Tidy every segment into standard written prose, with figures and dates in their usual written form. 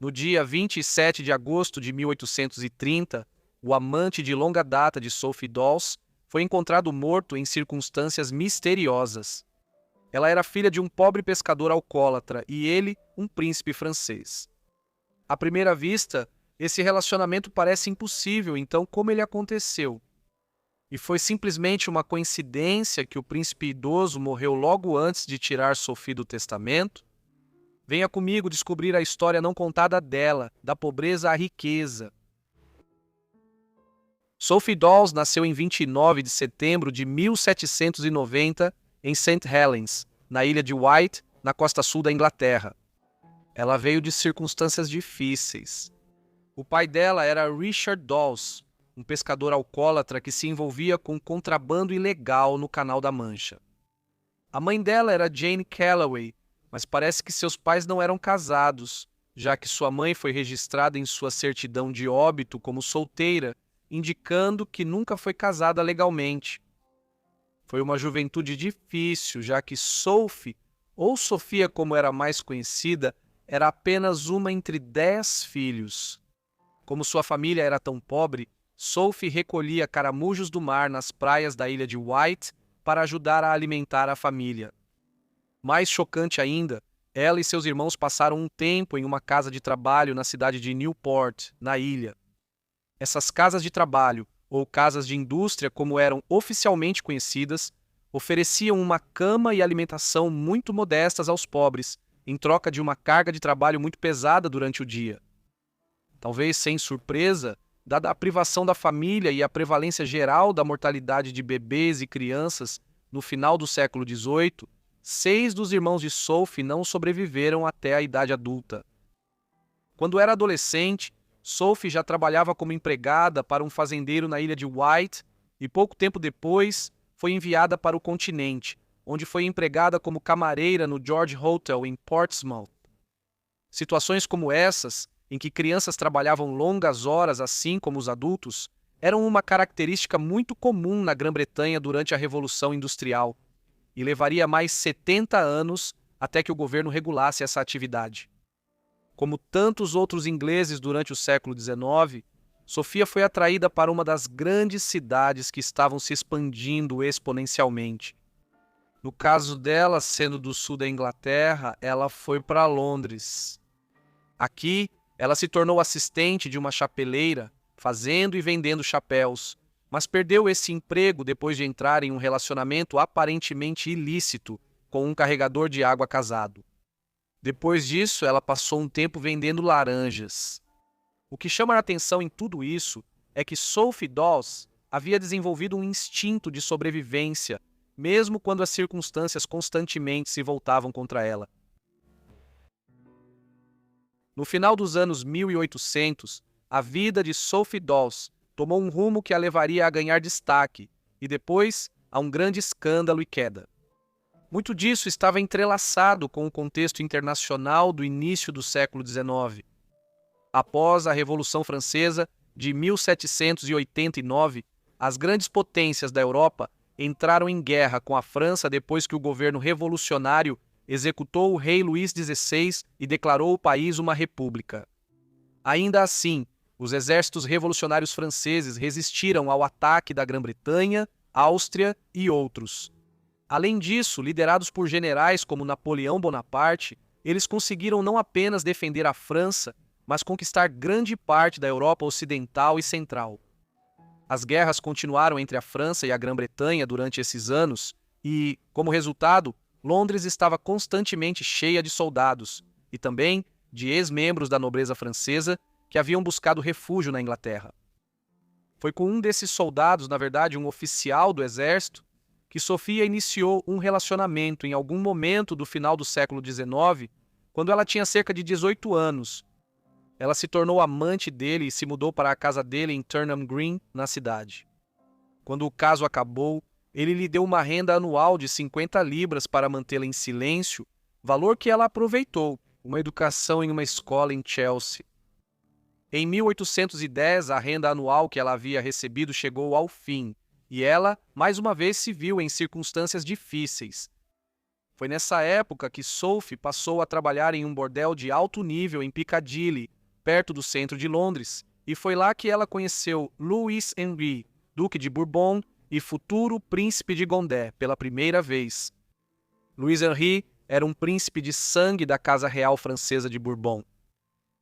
No dia 27 de agosto de 1830, o amante de longa data de Sophie Dawes foi encontrado morto em circunstâncias misteriosas. Ela era filha de um pobre pescador alcoólatra e ele, um príncipe francês. À primeira vista, esse relacionamento parece impossível, então como ele aconteceu? E foi simplesmente uma coincidência que o príncipe idoso morreu logo antes de tirar Sophie do testamento? Venha comigo descobrir a história não contada dela, da pobreza à riqueza. Sophie Dawes nasceu em 29 de setembro de 1790 em St. Helens, na ilha de Wight, na costa sul da Inglaterra. Ela veio de circunstâncias difíceis. O pai dela era Richard Dawes, um pescador alcoólatra que se envolvia com contrabando ilegal no Canal da Mancha. A mãe dela era Jane Calloway, mas parece que seus pais não eram casados, já que sua mãe foi registrada em sua certidão de óbito como solteira, indicando que nunca foi casada legalmente. Foi uma juventude difícil, já que Sophie, ou Sofia como era mais conhecida, era apenas uma entre 10 filhos. Como sua família era tão pobre, Sophie recolhia caramujos do mar nas praias da ilha de Wight para ajudar a alimentar a família. Mais chocante ainda, ela e seus irmãos passaram um tempo em uma casa de trabalho na cidade de Newport, na ilha. Essas casas de trabalho, ou casas de indústria como eram oficialmente conhecidas, ofereciam uma cama e alimentação muito modestas aos pobres, em troca de uma carga de trabalho muito pesada durante o dia. Talvez sem surpresa, dada a privação da família e a prevalência geral da mortalidade de bebês e crianças no final do século XVIII, 6 dos irmãos de Sophie não sobreviveram até a idade adulta. Quando era adolescente, Sophie já trabalhava como empregada para um fazendeiro na ilha de Wight e pouco tempo depois foi enviada para o continente, onde foi empregada como camareira no George Hotel em Portsmouth. Situações como essas, em que crianças trabalhavam longas horas assim como os adultos, eram uma característica muito comum na Grã-Bretanha durante a Revolução Industrial, e levaria mais 70 anos até que o governo regulasse essa atividade. Como tantos outros ingleses durante o século XIX, Sofia foi atraída para uma das grandes cidades que estavam se expandindo exponencialmente. No caso dela, sendo do sul da Inglaterra, ela foi para Londres. Aqui, ela se tornou assistente de uma chapeleira, fazendo e vendendo chapéus, mas perdeu esse emprego depois de entrar em um relacionamento aparentemente ilícito com um carregador de água casado. Depois disso, ela passou um tempo vendendo laranjas. O que chama a atenção em tudo isso é que Sophie Dawes havia desenvolvido um instinto de sobrevivência, mesmo quando as circunstâncias constantemente se voltavam contra ela. No final dos anos 1800, a vida de Sophie Dawes tomou um rumo que a levaria a ganhar destaque e depois a um grande escândalo e queda. Muito disso estava entrelaçado com o contexto internacional do início do século XIX. Após a Revolução Francesa de 1789, as grandes potências da Europa entraram em guerra com a França depois que o governo revolucionário executou o rei Luís XVI e declarou o país uma república. Ainda assim, os exércitos revolucionários franceses resistiram ao ataque da Grã-Bretanha, Áustria e outros. Além disso, liderados por generais como Napoleão Bonaparte, eles conseguiram não apenas defender a França, mas conquistar grande parte da Europa Ocidental e Central. As guerras continuaram entre a França e a Grã-Bretanha durante esses anos e, como resultado, Londres estava constantemente cheia de soldados e também de ex-membros da nobreza francesa que haviam buscado refúgio na Inglaterra. Foi com um desses soldados, na verdade um oficial do exército, que Sofia iniciou um relacionamento em algum momento do final do século XIX, quando ela tinha cerca de 18 anos. Ela se tornou amante dele e se mudou para a casa dele em Turnham Green, na cidade. Quando o caso acabou, ele lhe deu uma renda anual de 50 libras para mantê-la em silêncio, valor que ela aproveitou, uma educação em uma escola em Chelsea. Em 1810, a renda anual que ela havia recebido chegou ao fim, e ela, mais uma vez, se viu em circunstâncias difíceis. Foi nessa época que Sophie passou a trabalhar em um bordel de alto nível em Piccadilly, perto do centro de Londres, e foi lá que ela conheceu Louis Henri, Duque de Bourbon e futuro príncipe de Condé, pela primeira vez. Louis Henri era um príncipe de sangue da Casa Real Francesa de Bourbon.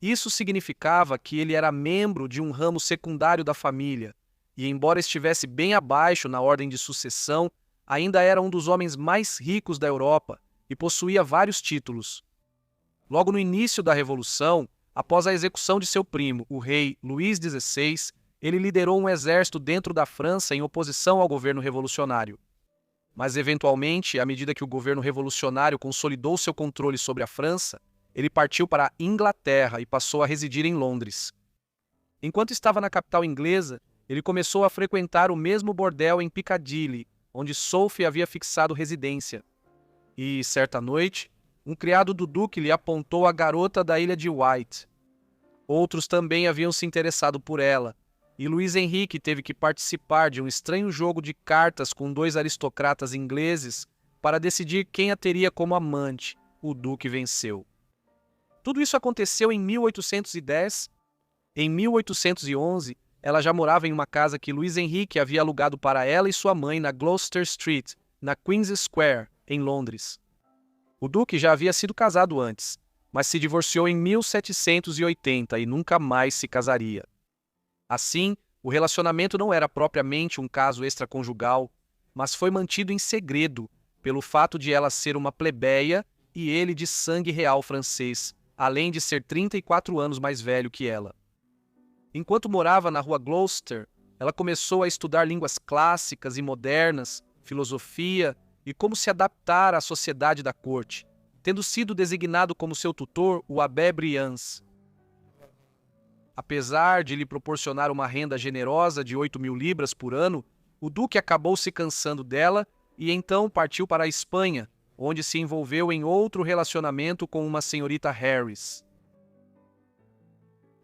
Isso significava que ele era membro de um ramo secundário da família, e embora estivesse bem abaixo na ordem de sucessão, ainda era um dos homens mais ricos da Europa e possuía vários títulos. Logo no início da Revolução, após a execução de seu primo, o rei Luís XVI, ele liderou um exército dentro da França em oposição ao governo revolucionário. Mas, eventualmente, à medida que o governo revolucionário consolidou seu controle sobre a França, ele partiu para a Inglaterra e passou a residir em Londres. Enquanto estava na capital inglesa, ele começou a frequentar o mesmo bordel em Piccadilly, onde Sophie havia fixado residência. E, certa noite, um criado do duque lhe apontou a garota da ilha de Wight. Outros também haviam se interessado por ela, e Luís Henrique teve que participar de um estranho jogo de cartas com dois aristocratas ingleses para decidir quem a teria como amante. O duque venceu. Tudo isso aconteceu em 1810. Em 1811, ela já morava em uma casa que Luís Henrique havia alugado para ela e sua mãe na Gloucester Street, na Queen's Square, em Londres. O duque já havia sido casado antes, mas se divorciou em 1780 e nunca mais se casaria. Assim, o relacionamento não era propriamente um caso extraconjugal, mas foi mantido em segredo pelo fato de ela ser uma plebeia e ele de sangue real francês, além de ser 34 anos mais velho que ela. Enquanto morava na rua Gloucester, ela começou a estudar línguas clássicas e modernas, filosofia e como se adaptar à sociedade da corte, tendo sido designado como seu tutor o Abbé Briand. Apesar de lhe proporcionar uma renda generosa de 8.000 libras por ano, o duque acabou se cansando dela e então partiu para a Espanha, onde se envolveu em outro relacionamento com uma senhorita Harris.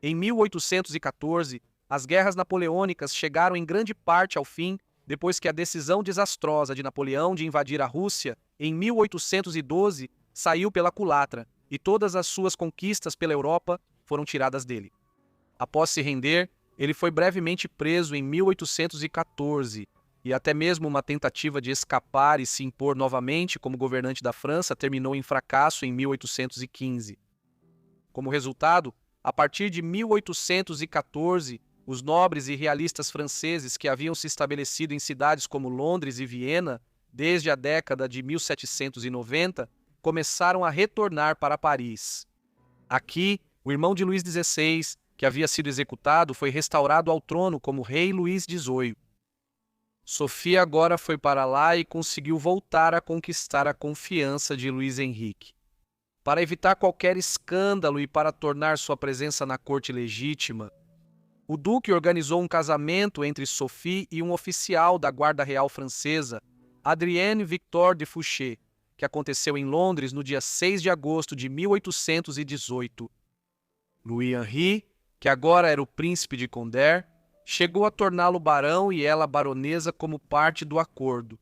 Em 1814, as guerras napoleônicas chegaram em grande parte ao fim depois que a decisão desastrosa de Napoleão de invadir a Rússia, em 1812, saiu pela culatra e todas as suas conquistas pela Europa foram tiradas dele. Após se render, ele foi brevemente preso em 1814 e até mesmo uma tentativa de escapar e se impor novamente como governante da França terminou em fracasso em 1815. Como resultado, a partir de 1814, os nobres e realistas franceses que haviam se estabelecido em cidades como Londres e Viena, desde a década de 1790, começaram a retornar para Paris. Aqui, o irmão de Luís XVI, que havia sido executado, foi restaurado ao trono como rei Luís XVIII. Sofia agora foi para lá e conseguiu voltar a conquistar a confiança de Luís Henrique. Para evitar qualquer escândalo e para tornar sua presença na corte legítima, o duque organizou um casamento entre Sophie e um oficial da Guarda Real Francesa, Adrien Victor de Fouché, que aconteceu em Londres no dia 6 de agosto de 1818. Louis Henri, que agora era o príncipe de Condé, chegou a torná-lo barão e ela baronesa como parte do acordo.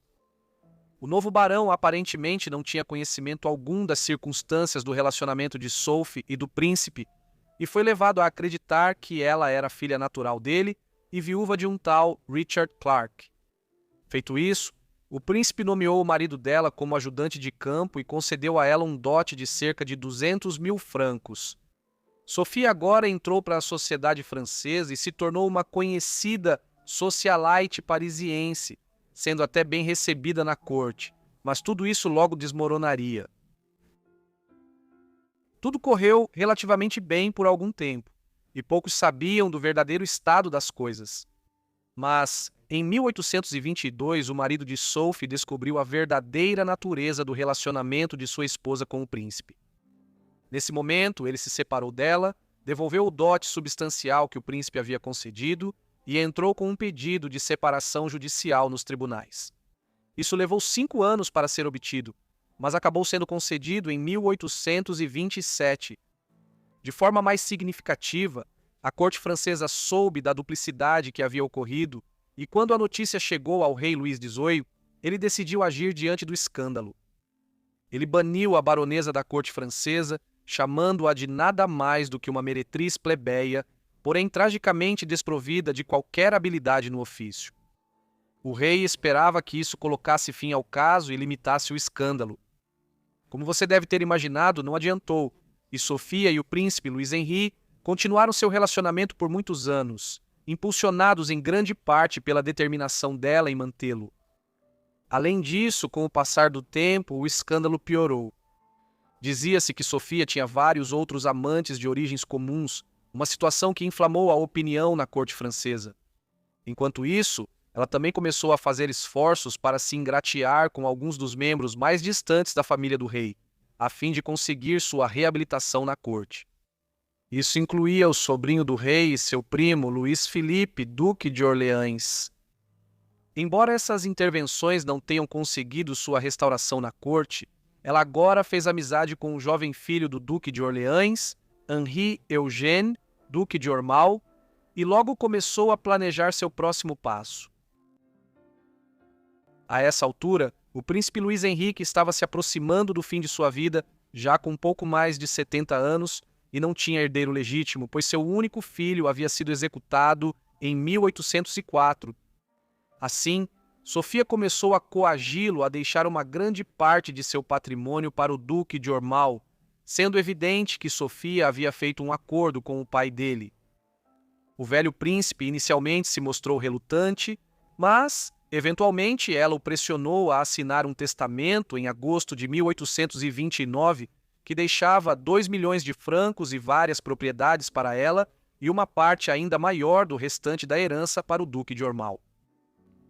O novo barão aparentemente não tinha conhecimento algum das circunstâncias do relacionamento de Sophie e do príncipe e foi levado a acreditar que ela era filha natural dele e viúva de um tal Richard Clark. Feito isso, o príncipe nomeou o marido dela como ajudante de campo e concedeu a ela um dote de cerca de 200.000 francos. Sophie agora entrou para a sociedade francesa e se tornou uma conhecida socialite parisiense, sendo até bem recebida na corte, mas tudo isso logo desmoronaria. Tudo correu relativamente bem por algum tempo, e poucos sabiam do verdadeiro estado das coisas. Mas, em 1822, o marido de Sophie descobriu a verdadeira natureza do relacionamento de sua esposa com o príncipe. Nesse momento, ele se separou dela, devolveu o dote substancial que o príncipe havia concedido e entrou com um pedido de separação judicial nos tribunais. Isso levou 5 anos para ser obtido, mas acabou sendo concedido em 1827. De forma mais significativa, a corte francesa soube da duplicidade que havia ocorrido e quando a notícia chegou ao rei Luís XVIII, ele decidiu agir diante do escândalo. Ele baniu a baronesa da corte francesa, chamando-a de nada mais do que uma meretriz plebeia, porém tragicamente desprovida de qualquer habilidade no ofício. O rei esperava que isso colocasse fim ao caso e limitasse o escândalo. Como você deve ter imaginado, não adiantou, e Sofia e o príncipe Luís Henri continuaram seu relacionamento por muitos anos, impulsionados em grande parte pela determinação dela em mantê-lo. Além disso, com o passar do tempo, o escândalo piorou. Dizia-se que Sofia tinha vários outros amantes de origens comuns, uma situação que inflamou a opinião na corte francesa. Enquanto isso, ela também começou a fazer esforços para se ingratiar com alguns dos membros mais distantes da família do rei, a fim de conseguir sua reabilitação na corte. Isso incluía o sobrinho do rei e seu primo, Luís Filipe, duque de Orleans. Embora essas intervenções não tenham conseguido sua restauração na corte, ela agora fez amizade com o jovem filho do duque de Orleans, Henri Eugène, duque de Ormaux, e logo começou a planejar seu próximo passo. A essa altura, o príncipe Luís Henrique estava se aproximando do fim de sua vida, já com pouco mais de 70 anos, e não tinha herdeiro legítimo, pois seu único filho havia sido executado em 1804. Assim, Sofia começou a coagi-lo a deixar uma grande parte de seu patrimônio para o duque de Ormaux, sendo evidente que Sofia havia feito um acordo com o pai dele. O velho príncipe inicialmente se mostrou relutante, mas, eventualmente, ela o pressionou a assinar um testamento em agosto de 1829 que deixava 2 milhões de francos e várias propriedades para ela e uma parte ainda maior do restante da herança para o duque de Ormaux.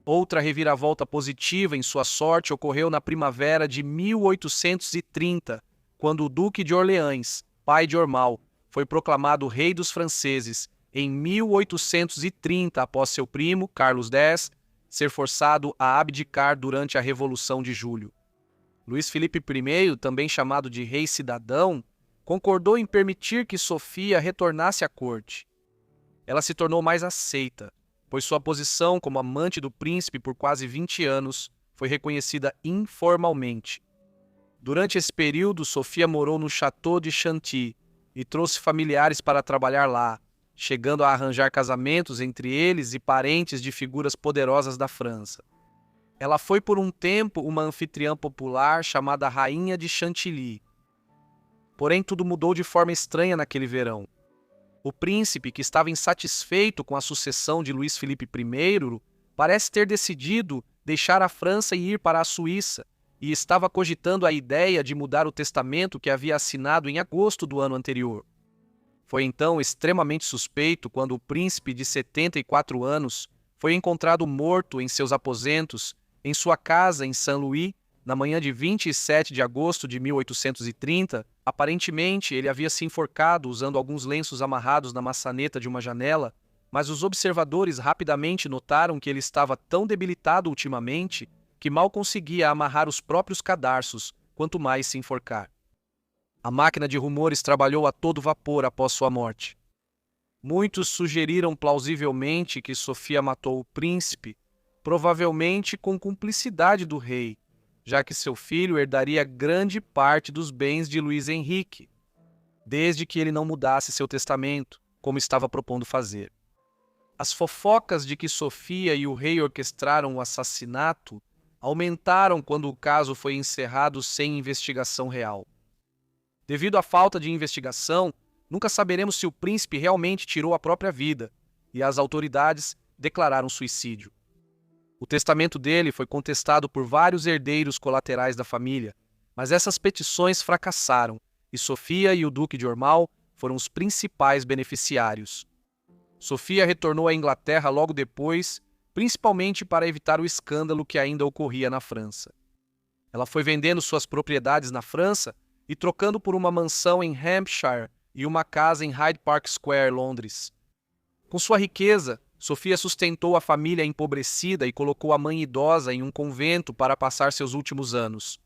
Outra reviravolta positiva em sua sorte ocorreu na primavera de 1830, quando o duque de Orleans, pai de Ormaux, foi proclamado rei dos franceses em 1830 após seu primo, Carlos X, ser forçado a abdicar durante a Revolução de Julho. Luís Filipe I, também chamado de Rei Cidadão, concordou em permitir que Sofia retornasse à corte. Ela se tornou mais aceita, pois sua posição como amante do príncipe por quase 20 anos foi reconhecida informalmente. Durante esse período, Sofia morou no Château de Chantilly e trouxe familiares para trabalhar lá, chegando a arranjar casamentos entre eles e parentes de figuras poderosas da França. Ela foi por um tempo uma anfitriã popular chamada Rainha de Chantilly. Porém, tudo mudou de forma estranha naquele verão. O príncipe, que estava insatisfeito com a sucessão de Luís Filipe I, parece ter decidido deixar a França e ir para a Suíça, e estava cogitando a ideia de mudar o testamento que havia assinado em agosto do ano anterior. Foi então extremamente suspeito quando o príncipe de 74 anos foi encontrado morto em seus aposentos, em sua casa em Saint-Louis, na manhã de 27 de agosto de 1830, aparentemente ele havia se enforcado usando alguns lenços amarrados na maçaneta de uma janela, mas os observadores rapidamente notaram que ele estava tão debilitado ultimamente que mal conseguia amarrar os próprios cadarços, quanto mais se enforcar. A máquina de rumores trabalhou a todo vapor após sua morte. Muitos sugeriram plausivelmente que Sofia matou o príncipe, provavelmente com cumplicidade do rei, já que seu filho herdaria grande parte dos bens de Luís Henrique, desde que ele não mudasse seu testamento, como estava propondo fazer. As fofocas de que Sofia e o rei orquestraram o assassinato aumentaram quando o caso foi encerrado sem investigação real. Devido à falta de investigação, nunca saberemos se o príncipe realmente tirou a própria vida, e as autoridades declararam suicídio. O testamento dele foi contestado por vários herdeiros colaterais da família, mas essas petições fracassaram, e Sofia e o duque de Ormaux foram os principais beneficiários. Sofia retornou à Inglaterra logo depois, principalmente para evitar o escândalo que ainda ocorria na França. Ela foi vendendo suas propriedades na França e trocando por uma mansão em Hampshire e uma casa em Hyde Park Square, Londres. Com sua riqueza, Sofia sustentou a família empobrecida e colocou a mãe idosa em um convento para passar seus últimos anos.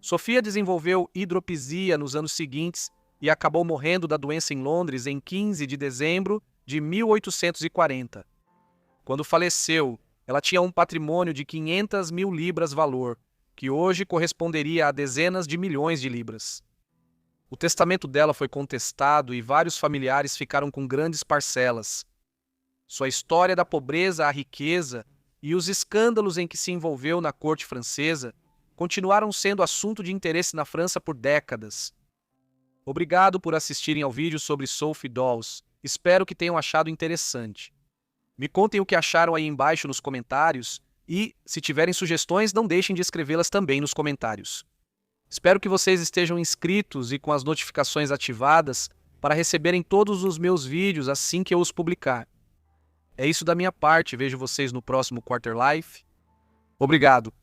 Sofia desenvolveu hidropisia nos anos seguintes e acabou morrendo da doença em Londres em 15 de dezembro de 1840. Quando faleceu, ela tinha um patrimônio de 500 mil libras valor, que hoje corresponderia a dezenas de milhões de libras. O testamento dela foi contestado e vários familiares ficaram com grandes parcelas. Sua história da pobreza à riqueza e os escândalos em que se envolveu na corte francesa continuaram sendo assunto de interesse na França por décadas. Obrigado por assistirem ao vídeo sobre Sophie Dolls. Espero que tenham achado interessante. Me contem o que acharam aí embaixo nos comentários e, se tiverem sugestões, não deixem de escrevê-las também nos comentários. Espero que vocês estejam inscritos e com as notificações ativadas para receberem todos os meus vídeos assim que eu os publicar. É isso da minha parte, vejo vocês no próximo Quarter Life. Obrigado!